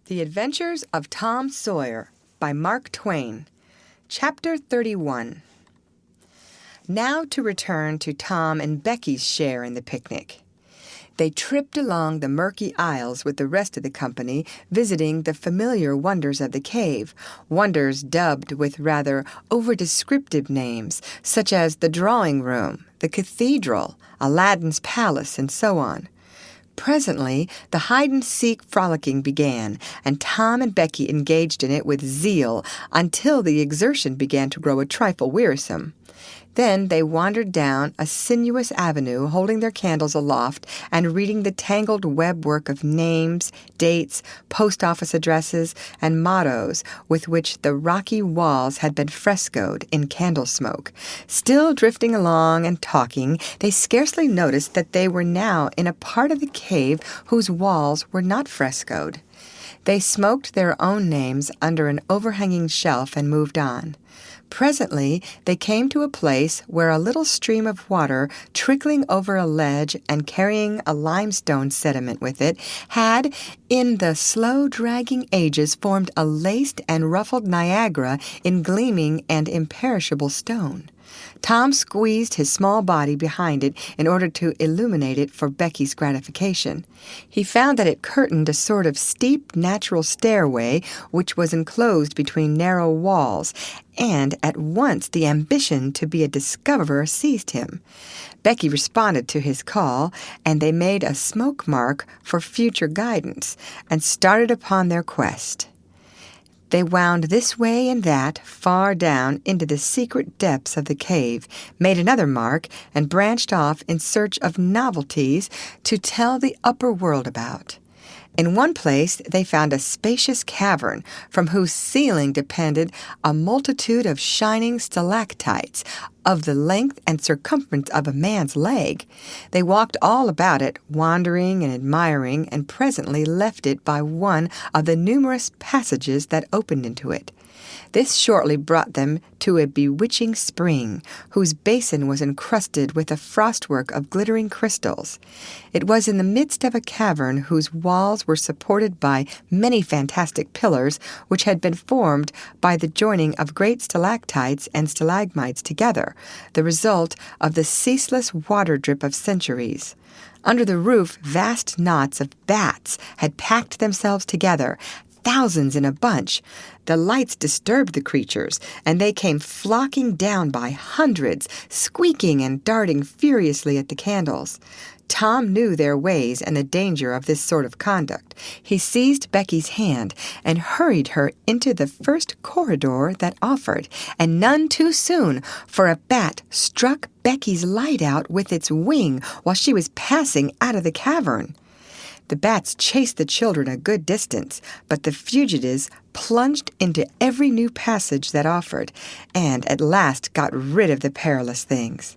The Adventures of Tom Sawyer by Mark Twain. Chapter 31. Now to return to Tom and Becky's share in the picnic. They tripped along the murky aisles with the rest of the company, visiting the familiar wonders of the cave, wonders dubbed with rather over-descriptive names, such as the drawing room, the cathedral, Aladdin's palace, and so on. Presently, the hide-and-seek frolicking began, and Tom and Becky engaged in it with zeal until the exertion began to grow a trifle wearisome. Then they wandered down a sinuous avenue, holding their candles aloft and reading the tangled web-work of names, dates, post-office addresses, and mottos with which the rocky walls had been frescoed in candle smoke. Still drifting along and talking, they scarcely noticed that they were now in a part of the cave whose walls were not frescoed. They smoked their own names under an overhanging shelf and moved on. Presently, they came to a place where a little stream of water, trickling over a ledge and carrying a limestone sediment with it, had, in the slow-dragging ages, formed a laced and ruffled Niagara in gleaming and imperishable stone. Tom squeezed his small body behind it in order to illuminate it for Becky's gratification. He found that it curtained a sort of steep natural stairway which was enclosed between narrow walls, and at once the ambition to be a discoverer seized him. Becky responded to his call, and they made a smoke mark for future guidance, and started upon their quest. They wound this way and that, far down into the secret depths of the cave, made another mark, and branched off in search of novelties to tell the upper world about. In one place they found a spacious cavern, from whose ceiling depended a multitude of shining stalactites, of the length and circumference of a man's leg. They walked all about it, wondering and admiring, and presently left it by one of the numerous passages that opened into it. This shortly brought them to a bewitching spring, whose basin was encrusted with a frostwork of glittering crystals. It was in the midst of a cavern whose walls were supported by many fantastic pillars, which had been formed by the joining of great stalactites and stalagmites together, the result of the ceaseless water drip of centuries. Under the roof, vast knots of bats had packed themselves together, thousands in a bunch. The lights disturbed the creatures, and they came flocking down by hundreds, squeaking and darting furiously at the candles. Tom knew their ways and the danger of this sort of conduct. He seized Becky's hand and hurried her into the first corridor that offered, and none too soon, for a bat struck Becky's light out with its wing while she was passing out of the cavern. The bats chased the children a good distance, but the fugitives plunged into every new passage that offered, and at last got rid of the perilous things.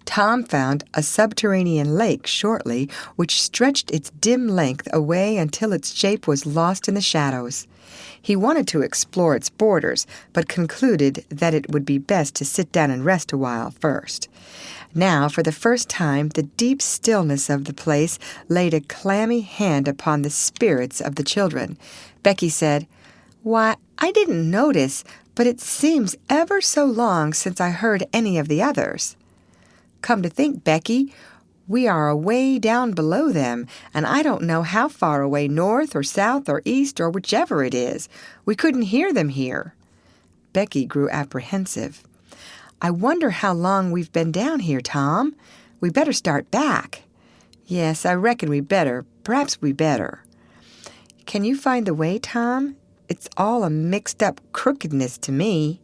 Tom found a subterranean lake shortly, which stretched its dim length away until its shape was lost in the shadows. He wanted to explore its borders, but concluded that it would be best to sit down and rest a while first. Now, for the first time, the deep stillness of the place laid a clammy hand upon the spirits of the children. Becky said, "Why, I didn't notice, but it seems ever so long since I heard any of the others." "Come to think, Becky, we are away down below them, and I don't know how far away, north or south or east or whichever it is. We couldn't hear them here." Becky grew apprehensive. "I wonder how long we've been down here, Tom. We better start back." "Yes, I reckon we better. Perhaps we better." "Can you find the way, Tom? It's all a mixed-up crookedness to me."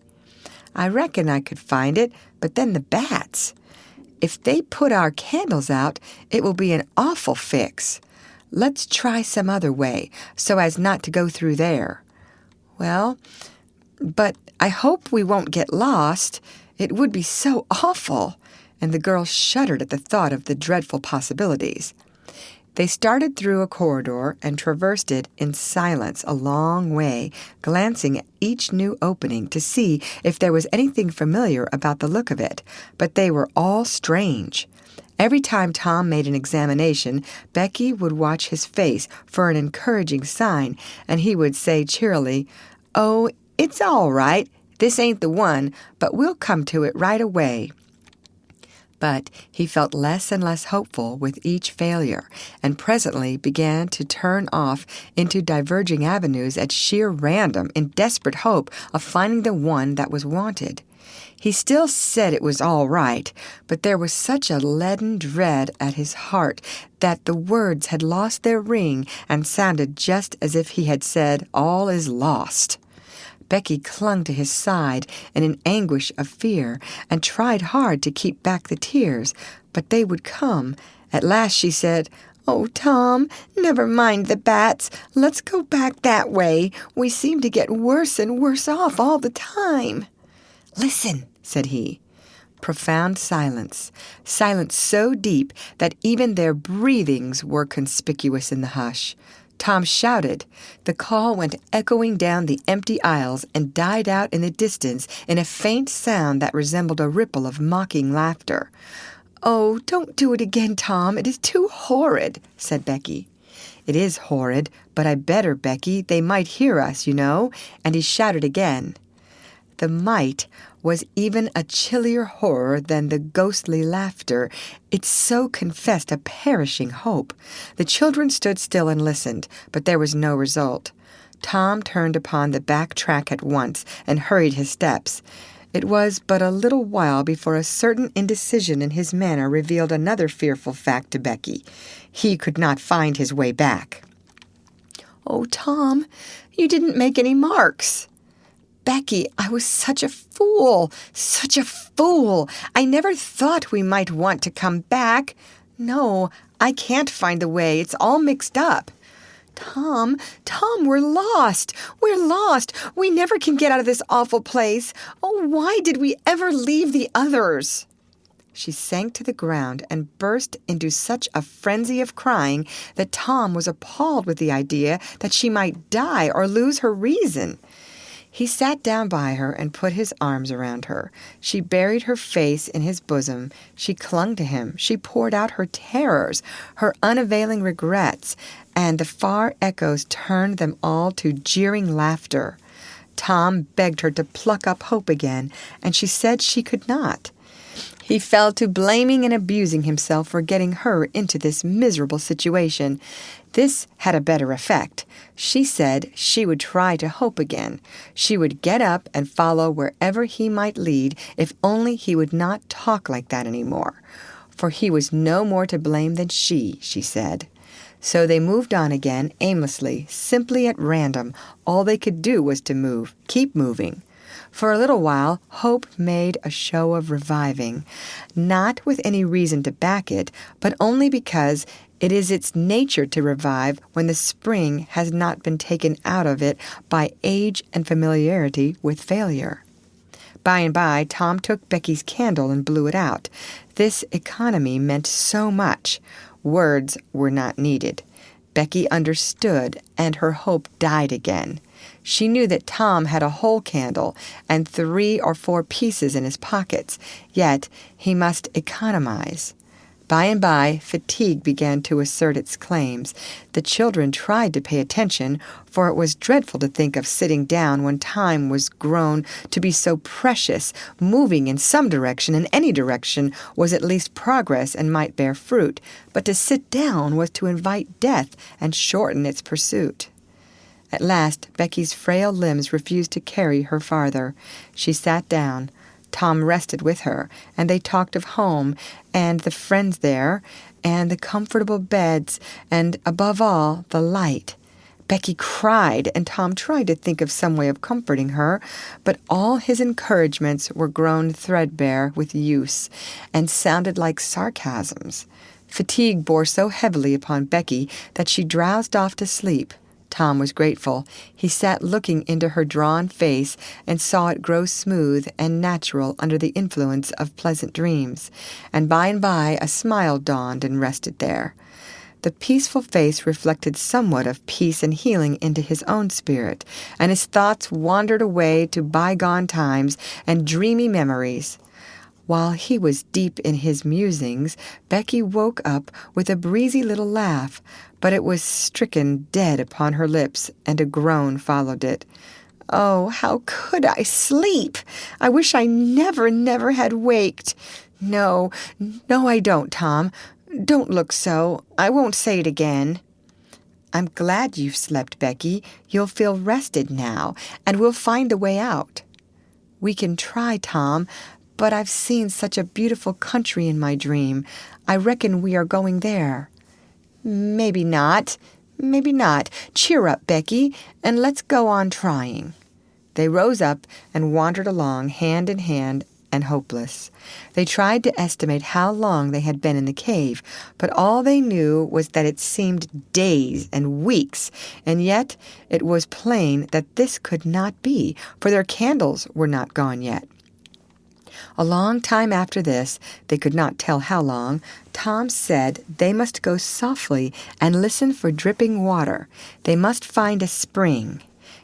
"I reckon I could find it, but then the bats. If they put our candles out, it will be an awful fix. Let's try some other way, so as not to go through there." "Well, but I hope we won't get lost. It would be so awful," and the girl shuddered at the thought of the dreadful possibilities. They started through a corridor and traversed it in silence a long way, glancing at each new opening to see if there was anything familiar about the look of it, but they were all strange. Every time Tom made an examination, Becky would watch his face for an encouraging sign, and he would say cheerily, "Oh, it's all right. This ain't the one, but we'll come to it right away." But he felt less and less hopeful with each failure, and presently began to turn off into diverging avenues at sheer random in desperate hope of finding the one that was wanted. He still said it was all right, but there was such a leaden dread at his heart that the words had lost their ring and sounded just as if he had said, "All is lost." Becky clung to his side in an anguish of fear and tried hard to keep back the tears, but they would come. At last she said, "Oh, Tom, never mind the bats. Let's go back that way. We seem to get worse and worse off all the time." "Listen," said he. Profound silence, silence so deep that even their breathings were conspicuous in the hush. Tom shouted. The call went echoing down the empty aisles and died out in the distance in a faint sound that resembled a ripple of mocking laughter. "Oh, don't do it again, Tom. It is too horrid," said Becky. "It is horrid, but I better, Becky. They might hear us, you know." And he shouted again. The might was even a chillier horror than the ghostly laughter. It so confessed a perishing hope. The children stood still and listened, but there was no result. Tom turned upon the back track at once and hurried his steps. It was but a little while before a certain indecision in his manner revealed another fearful fact to Becky. He could not find his way back. "Oh, Tom, you didn't make any marks." "Becky, I was such a fool, such a fool. I never thought we might want to come back. No, I can't find the way. It's all mixed up." Tom, we're lost. We're lost. We never can get out of this awful place. Oh, why did we ever leave the others?" She sank to the ground and burst into such a frenzy of crying that Tom was appalled with the idea that she might die or lose her reason. He sat down by her and put his arms around her. She buried her face in his bosom. She clung to him. She poured out her terrors, her unavailing regrets, and the far echoes turned them all to jeering laughter. Tom begged her to pluck up hope again, and she said she could not. He fell to blaming and abusing himself for getting her into this miserable situation. This had a better effect. She said she would try to hope again. She would get up and follow wherever he might lead if only he would not talk like that any more. For he was no more to blame than she said. So they moved on again aimlessly, simply at random. All they could do was to move, keep moving. For a little while, hope made a show of reviving, not with any reason to back it, but only because it is its nature to revive when the spring has not been taken out of it by age and familiarity with failure. By and by, Tom took Becky's candle and blew it out. This economy meant so much. Words were not needed. Becky understood, and her hope died again. She knew that Tom had a whole candle and 3 or 4 pieces in his pockets, yet he must economize. By and by, fatigue began to assert its claims. The children tried to pay attention, for it was dreadful to think of sitting down when time was grown to be so precious. Moving in some direction, in any direction, was at least progress and might bear fruit, but to sit down was to invite death and shorten its pursuit. At last, Becky's frail limbs refused to carry her farther. She sat down. Tom rested with her, and they talked of home, and the friends there, and the comfortable beds, and, above all, the light. Becky cried, and Tom tried to think of some way of comforting her, but all his encouragements were grown threadbare with use, and sounded like sarcasms. Fatigue bore so heavily upon Becky that she drowsed off to sleep. Tom was grateful. He sat looking into her drawn face and saw it grow smooth and natural under the influence of pleasant dreams, and by a smile dawned and rested there. The peaceful face reflected somewhat of peace and healing into his own spirit, and his thoughts wandered away to bygone times and dreamy memories. While he was deep in his musings, Becky woke up with a breezy little laugh, but it was stricken dead upon her lips, and a groan followed it. "Oh, how could I sleep? I wish I never had waked. No, I don't, Tom. Don't look so. I won't say it again." "I'm glad you've slept, Becky. You'll feel rested now, and we'll find a way out." "We can try, Tom, but I've seen such a beautiful country in my dream. I reckon we are going there." Maybe not. Cheer up, Becky, and let's go on trying." They rose up and wandered along hand in hand and hopeless. They tried to estimate how long they had been in the cave, but all they knew was that it seemed days and weeks, and yet it was plain that this could not be, for their candles were not gone yet. A long time after this, they could not tell how long, Tom said they must go softly and listen for dripping water. They must find a spring.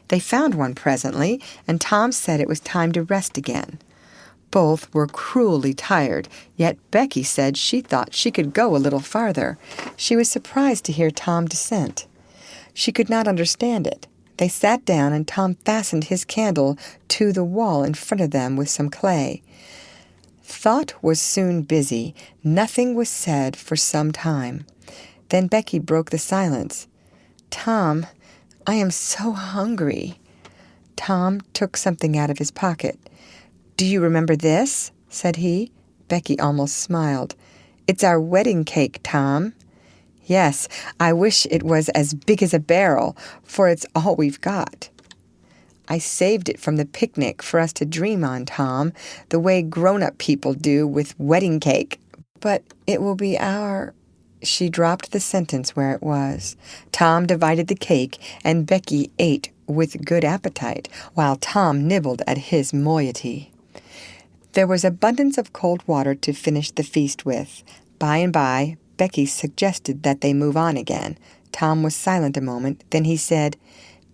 They found one presently, and Tom said it was time to rest again. Both were cruelly tired, yet Becky said she thought she could go a little farther. She was surprised to hear Tom dissent. She could not understand it. They sat down, and Tom fastened his candle to the wall in front of them with some clay. Thought was soon busy. Nothing was said for some time. Then Becky broke the silence. "Tom, I am so hungry." Tom took something out of his pocket. "Do you remember this?" said he. Becky almost smiled. "It's our wedding cake, Tom." "Yes, I wish it was as big as a barrel, for it's all we've got." "I saved it from the picnic for us to dream on, Tom, the way grown-up people do with wedding cake. But it will be our—" She dropped the sentence where it was. Tom divided the cake, and Becky ate with good appetite, while Tom nibbled at his moiety. There was abundance of cold water to finish the feast with. By and by, Becky suggested that they move on again. Tom was silent a moment. Then he said,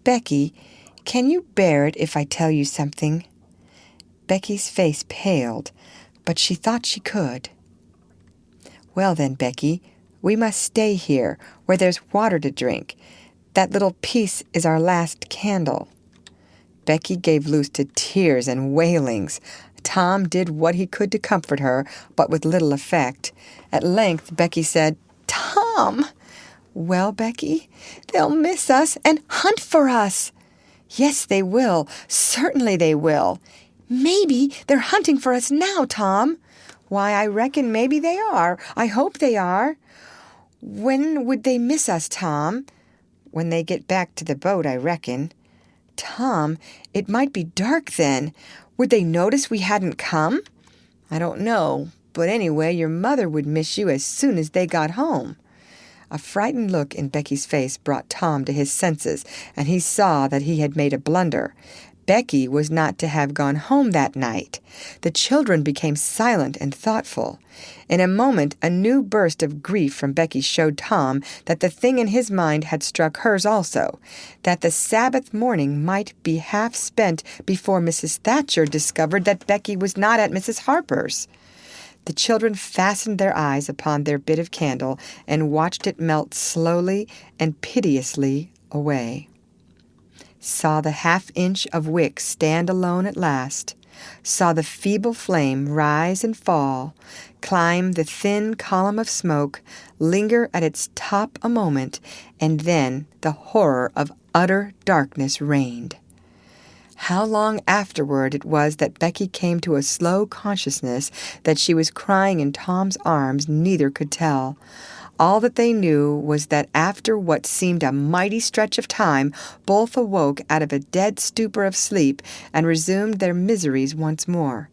"Becky, can you bear it if I tell you something?" Becky's face paled, but she thought she could. "Well then, Becky, we must stay here, where there's water to drink. That little piece is our last candle." Becky gave loose to tears and wailings. Tom did what he could to comfort her, but with little effect. At length Becky said, "Tom!" "Well, Becky?" "They'll miss us and hunt for us." "Yes, they will. Certainly they will." "Maybe they're hunting for us now, Tom." "Why, I reckon maybe they are. I hope they are." "When would they miss us, Tom?" "When they get back to the boat, I reckon." "Tom, it might be dark then. Would they notice we hadn't come?" "I don't know, but anyway, your mother would miss you as soon as they got home." A frightened look in Becky's face brought Tom to his senses, and he saw that he had made a blunder. Becky was not to have gone home that night. The children became silent and thoughtful. In a moment, a new burst of grief from Becky showed Tom that the thing in his mind had struck hers also, that the Sabbath morning might be half spent before Mrs. Thatcher discovered that Becky was not at Mrs. Harper's. The children fastened their eyes upon their bit of candle and watched it melt slowly and piteously away. Saw the half-inch of wick stand alone at last, saw the feeble flame rise and fall, climb the thin column of smoke, linger at its top a moment, and then the horror of utter darkness reigned. How long afterward it was that Becky came to a slow consciousness that she was crying in Tom's arms, neither could tell. All that they knew was that after what seemed a mighty stretch of time, both awoke out of a dead stupor of sleep and resumed their miseries once more.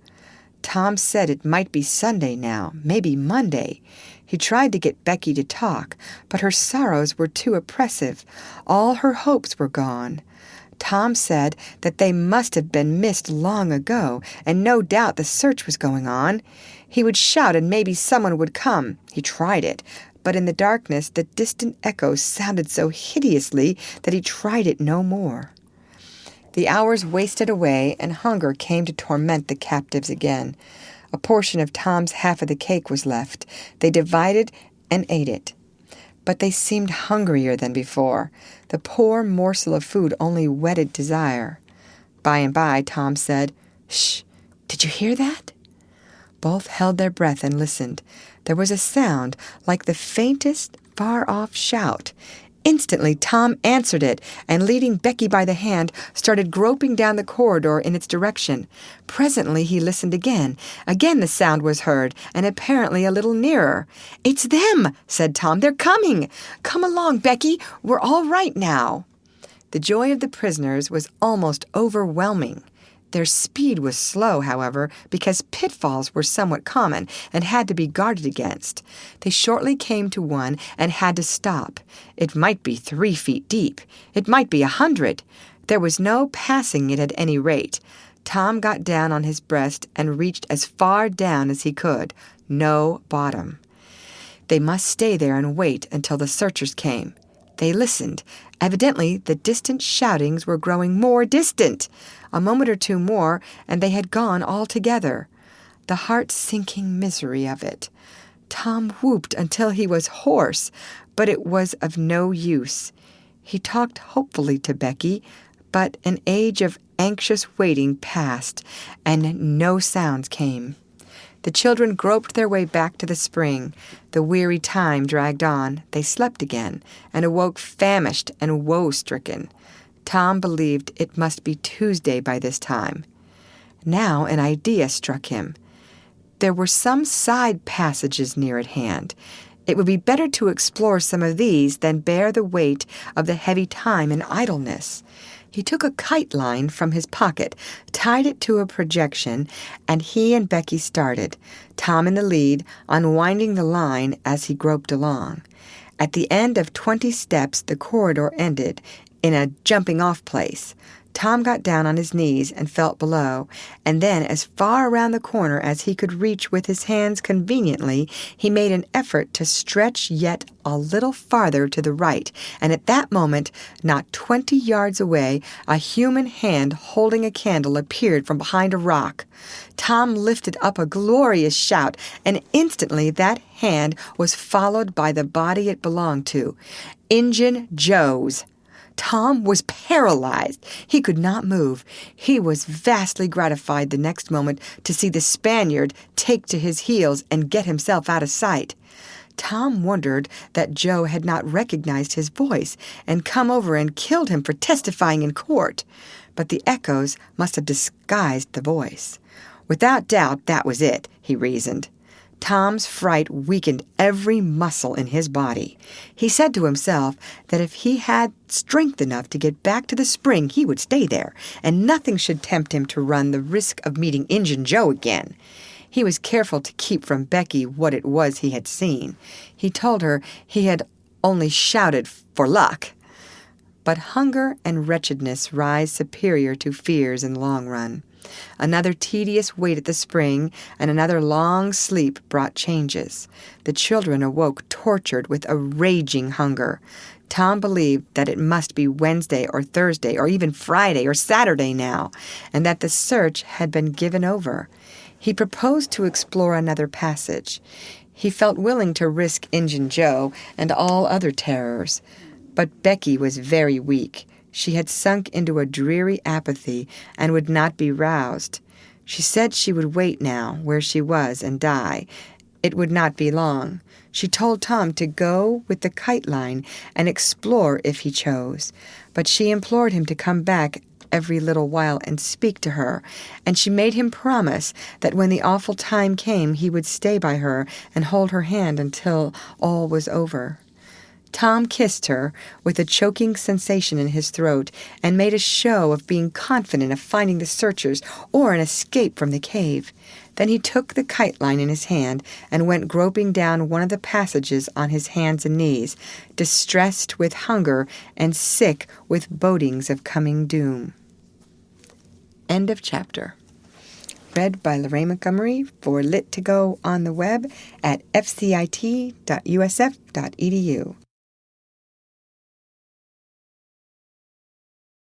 Tom said it might be Sunday now, maybe Monday. He tried to get Becky to talk, but her sorrows were too oppressive. All her hopes were gone. Tom said that they must have been missed long ago, and no doubt the search was going on. He would shout and maybe someone would come. He tried it, but in the darkness the distant echoes sounded so hideously that he tried it no more. The hours wasted away, and hunger came to torment the captives again. A portion of Tom's half of the cake was left. They divided and ate it. But they seemed hungrier than before. The poor morsel of food only whetted desire. By and by, Tom said, "Shh, did you hear that?" Both held their breath and listened. There was a sound like the faintest, far-off shout. Instantly, Tom answered it, and leading Becky by the hand, started groping down the corridor in its direction. Presently, he listened again. Again the sound was heard, and apparently a little nearer. "It's them," said Tom. "They're coming. Come along, Becky. We're all right now." The joy of the prisoners was almost overwhelming. Their speed was slow, however, because pitfalls were somewhat common and had to be guarded against. They shortly came to one and had to stop. It might be 3 feet deep. It might be 100. There was no passing it at any rate. Tom got down on his breast and reached as far down as he could. No bottom. They must stay there and wait until the searchers came. They listened. Evidently, the distant shoutings were growing more distant. A moment or two more, and they had gone altogether. The heart-sinking misery of it. Tom whooped until he was hoarse, but it was of no use. He talked hopefully to Becky, but an age of anxious waiting passed, and no sounds came. The children groped their way back to the spring. The weary time dragged on. They slept again, and awoke famished and woe-stricken. Tom believed it must be Tuesday by this time. Now an idea struck him. There were some side passages near at hand. It would be better to explore some of these than bear the weight of the heavy time in idleness. He took a kite line from his pocket, tied it to a projection, and he and Becky started, Tom in the lead, unwinding the line as he groped along. At the end of 20 steps, the corridor ended in a jumping-off place. Tom got down on his knees and felt below, and then as far around the corner as he could reach with his hands conveniently, he made an effort to stretch yet a little farther to the right, and at that moment, not 20 yards away, a human hand holding a candle appeared from behind a rock. Tom lifted up a glorious shout, and instantly that hand was followed by the body it belonged to, Injun Joe's. Tom was paralyzed. He could not move. He was vastly gratified the next moment to see the Spaniard take to his heels and get himself out of sight. Tom wondered that Joe had not recognized his voice and come over and killed him for testifying in court. But the echoes must have disguised the voice. Without doubt, that was it, he reasoned. Tom's fright weakened every muscle in his body. He said to himself that if he had strength enough to get back to the spring, he would stay there, and nothing should tempt him to run the risk of meeting Injun Joe again. He was careful to keep from Becky what it was he had seen. He told her he had only shouted for luck. But hunger and wretchedness rise superior to fears in the long run. Another tedious wait at the spring and another long sleep brought changes. The children awoke tortured with a raging hunger. Tom believed that it must be Wednesday or Thursday or even Friday or Saturday now, and that the search had been given over. He proposed to explore another passage. He felt willing to risk Injun Joe and all other terrors. But Becky was very weak. She had sunk into a dreary apathy and would not be roused. She said she would wait now where she was and die. It would not be long. She told Tom to go with the kite line and explore if he chose. But she implored him to come back every little while and speak to her, and she made him promise that when the awful time came he would stay by her and hold her hand until all was over. Tom kissed her with a choking sensation in his throat and made a show of being confident of finding the searchers or an escape from the cave. Then he took the kite line in his hand and went groping down one of the passages on his hands and knees, distressed with hunger and sick with bodings of coming doom. End of chapter. Read by Lorraine Montgomery for Lit2Go on the web at fcit.usf.edu.